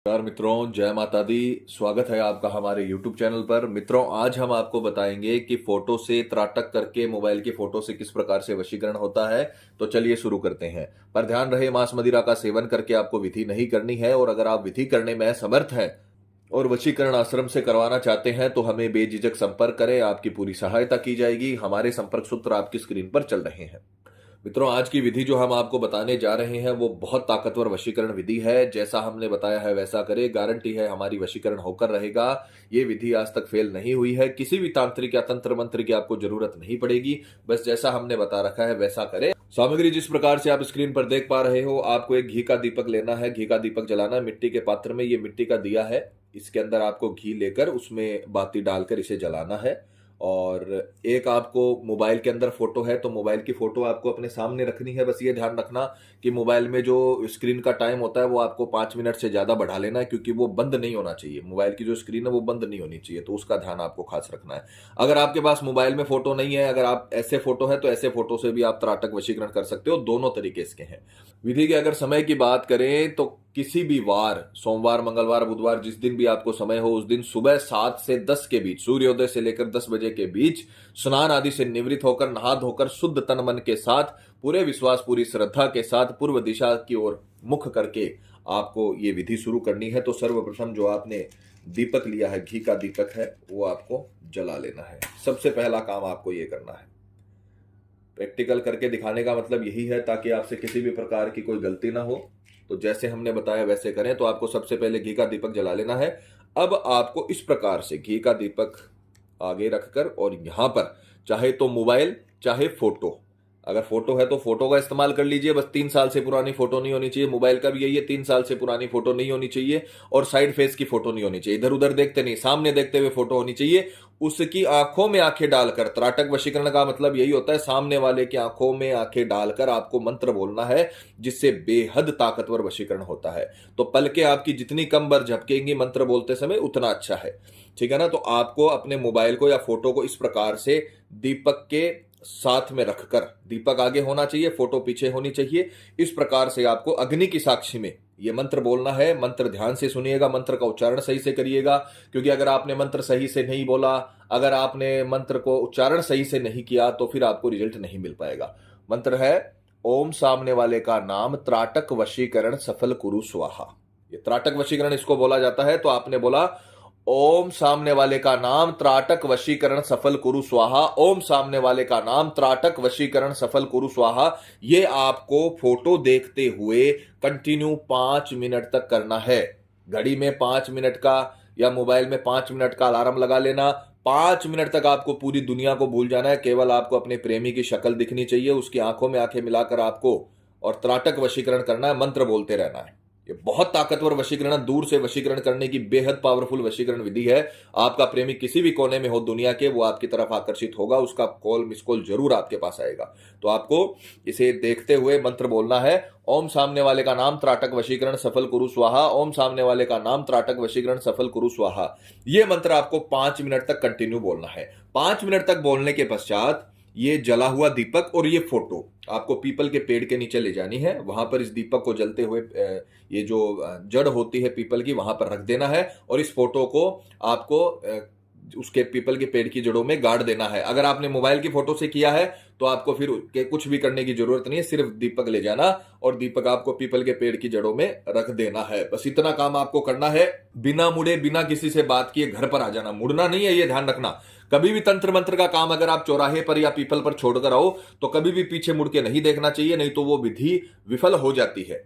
नमस्कार मित्रों, जय माता दी। स्वागत है आपका हमारे YouTube चैनल पर। मित्रों, आज हम आपको बताएंगे कि फोटो से त्राटक करके मोबाइल की फोटो से किस प्रकार से वशीकरण होता है। तो चलिए शुरू करते हैं। पर ध्यान रहे, मांस मदिरा का सेवन करके आपको विधि नहीं करनी है। और अगर आप विधि करने में असमर्थ हैं और वशीकरण आश्रम से करवाना चाहते हैं तो हमें बेझिझक संपर्क करें, आपकी पूरी सहायता की जाएगी। हमारे संपर्क सूत्र आपकी स्क्रीन पर चल रहे हैं। मित्रों, आज की विधि जो हम आपको बताने जा रहे हैं वो बहुत ताकतवर वशीकरण विधि है। जैसा हमने बताया है वैसा करें, गारंटी है हमारी वशीकरण होकर रहेगा। ये विधि आज तक फेल नहीं हुई है। किसी भी तांत्रिक या तंत्र मंत्र की आपको जरूरत नहीं पड़ेगी। बस जैसा हमने बता रखा है वैसा करें। सामग्री जिस प्रकार से आप स्क्रीन पर देख पा रहे हो, आपको एक घी का दीपक लेना है। घी का दीपक जलाना है मिट्टी के पात्र में। ये मिट्टी का दिया है, इसके अंदर आपको घी लेकर उसमें बाती डालकर इसे जलाना है। और एक आपको मोबाइल के अंदर फोटो है तो मोबाइल की फोटो आपको अपने सामने रखनी है। बस ये ध्यान रखना कि मोबाइल में जो स्क्रीन का टाइम होता है वो आपको 5 मिनट से ज्यादा बढ़ा लेना है, क्योंकि वो बंद नहीं होना चाहिए। मोबाइल की जो स्क्रीन है वो बंद नहीं होनी चाहिए, तो उसका ध्यान आपको खास रखना है। अगर आपके पास मोबाइल में फोटो नहीं है, अगर आप ऐसे फोटो है तो ऐसे फोटो से भी आप त्राटक वशीकरण कर सकते हो। दोनों तरीके इसके हैं। विधि के अगर समय की बात करें तो किसी भी वार, सोमवार, मंगलवार, बुधवार, जिस दिन भी आपको समय हो उस दिन सुबह 7 से 10 के बीच, सूर्योदय से लेकर 10 बजे के बीच स्नान आदि से निवृत्त होकर, नहा धोकर, शुद्ध तन मन के साथ, पूरे विश्वास, पूरी श्रद्धा के साथ पूर्व दिशा की ओर मुख करके आपको ये विधि शुरू करनी है। तो सर्वप्रथम जो आपने दीपक लिया है, घी का दीपक है, वो आपको जला लेना है। सबसे पहला काम आपको ये करना है। प्रैक्टिकल करके दिखाने का मतलब यही है ताकि आपसे किसी भी प्रकार की कोई गलती ना हो। तो जैसे हमने बताया वैसे करें। तो आपको सबसे पहले घी का दीपक जला लेना है। अब आपको इस प्रकार से घी का दीपक आगे रखकर, और यहां पर चाहे तो मोबाइल चाहे फोटो, अगर फोटो है तो फोटो का इस्तेमाल कर लीजिए। बस 3 साल से पुरानी फोटो नहीं होनी चाहिए। मोबाइल का भी यही है, 3 साल से पुरानी फोटो नहीं होनी चाहिए। और साइड फेस की फोटो नहीं होनी चाहिए, इधर उधर देखते नहीं, सामने देखते हुए फोटो होनी चाहिए। उसकी आंखों में आंखें डालकर, त्राटक वशीकरण का मतलब यही होता है, सामने वाले की आंखों में आंखें डालकर आपको मंत्र बोलना है, जिससे बेहद ताकतवर वशीकरण होता है। तो पलकें आपकी जितनी कम बार झपकेंगी मंत्र बोलते समय, उतना अच्छा है। ठीक है ना। तो आपको अपने मोबाइल को या फोटो को इस प्रकार से दीपक के साथ में रखकर, दीपक आगे होना चाहिए, फोटो पीछे होनी चाहिए, इस प्रकार से आपको अग्नि की साक्षी में ये मंत्र बोलना है। मंत्र ध्यान से सुनिएगा, मंत्र का उच्चारण सही से करिएगा, क्योंकि अगर आपने मंत्र सही से नहीं बोला, अगर आपने मंत्र को उच्चारण सही से नहीं किया तो फिर आपको रिजल्ट नहीं मिल पाएगा। मंत्र है ओम, सामने वाले का नाम, त्राटक वशीकरण सफल कुरु स्वाहा। ये त्राटक वशीकरण इसको बोला जाता है। तो आपने बोला ओम, सामने वाले का नाम, त्राटक वशीकरण सफल कुरु स्वाहा। ओम, सामने वाले का नाम, त्राटक वशीकरण सफल कुरु स्वाहा। ये आपको फोटो देखते हुए कंटिन्यू 5 मिनट तक करना है। घड़ी में 5 मिनट का या मोबाइल में 5 मिनट का अलार्म लगा लेना। 5 मिनट तक आपको पूरी दुनिया को भूल जाना है। केवल आपको अपने प्रेमी की शक्ल दिखनी चाहिए, उसकी आंखों में आंखें मिलाकर आपको और त्राटक वशीकरण करना है, मंत्र बोलते रहना है। ये बहुत ताकतवर वशीकरण, दूर से वशीकरण करने की बेहद पावरफुल वशीकरण विधि है। आपका प्रेमी किसी भी कोने में हो दुनिया के, वो आपकी तरफ आकर्षित होगा, उसका कॉल मिस कॉल जरूर आपके पास आएगा। तो आपको इसे देखते हुए मंत्र बोलना है। ओम, सामने वाले का नाम, त्राटक वशीकरण सफल कुरु स्वाहा। ओम, सामने वाले का नाम, त्राटक वशीकरण सफल कुरु स्वाहा। ये मंत्र आपको 5 मिनट तक कंटिन्यू बोलना है। 5 मिनट तक बोलने के पश्चात ये जला हुआ दीपक और ये फोटो आपको पीपल के पेड़ के नीचे ले जानी है। वहां पर इस दीपक को जलते हुए ये जो जड़ होती है पीपल की, वहां पर रख देना है। और इस फोटो को आपको उसके पीपल के पेड़ की जड़ों में गाड़ देना है। अगर आपने मोबाइल की फोटो से किया है तो आपको फिर कुछ भी करने की जरूरत नहीं है, सिर्फ दीपक ले जाना और दीपक आपको पीपल के पेड़ की जड़ों में रख देना है। बस इतना काम आपको करना है। बिना मुड़े, बिना किसी से बात किए घर पर आ जाना। मुड़ना नहीं है, ये ध्यान रखना। कभी भी तंत्र मंत्र का काम अगर आप चौराहे पर या पीपल पर छोड़कर आओ तो कभी भी पीछे मुड़ के नहीं देखना चाहिए, नहीं तो वो विधि विफल हो जाती है,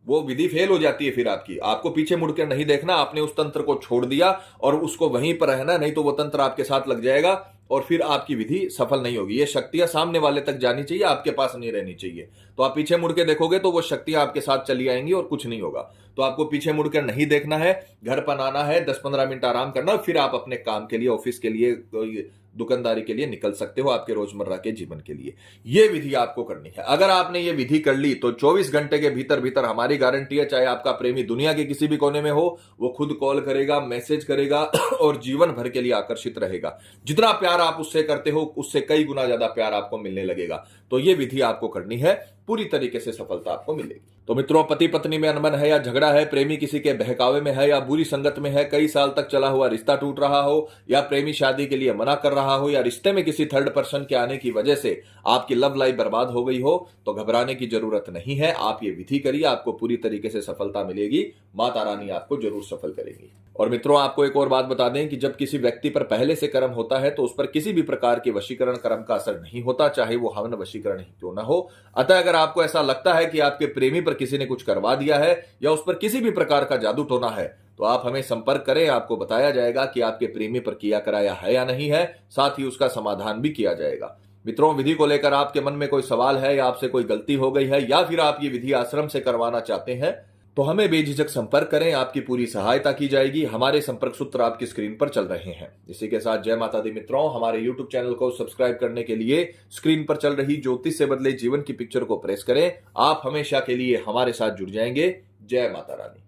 वो विधि फेल हो जाती है। फिर आपको पीछे मुड़कर नहीं देखना। आपने उस तंत्र को छोड़ दिया और उसको वहीं पर रहना, नहीं तो वो तंत्र आपके साथ लग जाएगा और फिर आपकी विधि सफल नहीं होगी। ये शक्तियां सामने वाले तक जानी चाहिए, आपके पास नहीं रहनी चाहिए। तो आप पीछे मुड़ के देखोगे तो वो शक्तियां आपके साथ चली आएंगी और कुछ नहीं होगा। तो आपको पीछे मुड़कर नहीं देखना है, घर पर आना है, 10-15 मिनट आराम करना, फिर आप अपने काम के लिए, ऑफिस के लिए, दुकानदारी के लिए निकल सकते हो, आपके रोजमर्रा के जीवन के लिए। यह विधि आपको करनी है। अगर आपने ये विधि कर ली तो 24 घंटे के भीतर भीतर हमारी गारंटी है, चाहे आपका प्रेमी दुनिया के किसी भी कोने में हो, वो खुद कॉल करेगा, मैसेज करेगा और जीवन भर के लिए आकर्षित रहेगा। जितना प्यार आप उससे करते हो उससे कई गुना ज्यादा प्यार आपको मिलने लगेगा। तो ये विधि आपको करनी है, पूरी तरीके से सफलता आपको मिलेगी। तो मित्रों, पति पत्नी में अनबन है या झगड़ा है, प्रेमी किसी के बहकावे में है या बुरी संगत में है, कई साल तक चला हुआ रिश्ता टूट रहा हो, या प्रेमी शादी के लिए मना कर रहा हो, या रिश्ते में किसी थर्ड पर्सन के आने की वजह से आपकी लव लाइफ बर्बाद हो गई हो, तो घबराने की जरूरत नहीं है। आप ये विधि करिए, आपको पूरी तरीके से सफलता मिलेगी। माता रानी आपको जरूर सफल करेंगी। और मित्रों, आपको एक और बात बता दें कि जब किसी व्यक्ति पर पहले से कर्म होता है तो उस पर किसी भी प्रकार के वशीकरण कर्म का असर नहीं होता, चाहे वो हवन वशीकरण ही क्यों ना हो। अतः अगर आपको ऐसा लगता है कि आपके प्रेमी पर किसी ने कुछ करवा दिया है या उस पर किसी भी प्रकार का जादू टोना है, तो आप हमें संपर्क करें। आपको बताया जाएगा कि आपके प्रेमी पर किया कराया है या नहीं है, साथ ही उसका समाधान भी किया जाएगा। मित्रों, विधि को लेकर आपके मन में कोई सवाल है या आपसे कोई गलती हो गई है या फिर आप ये विधि आश्रम से करवाना चाहते हैं, तो हमें बेझिझक संपर्क करें। आपकी पूरी सहायता की जाएगी। हमारे संपर्क सूत्र आपकी स्क्रीन पर चल रहे हैं। इसी के साथ जय माता दी मित्रों, हमारे YouTube चैनल को सब्सक्राइब करने के लिए स्क्रीन पर चल रही ज्योतिष से बदले जीवन की पिक्चर को प्रेस करें। आप हमेशा के लिए हमारे साथ जुड़ जाएंगे। जय माता रानी।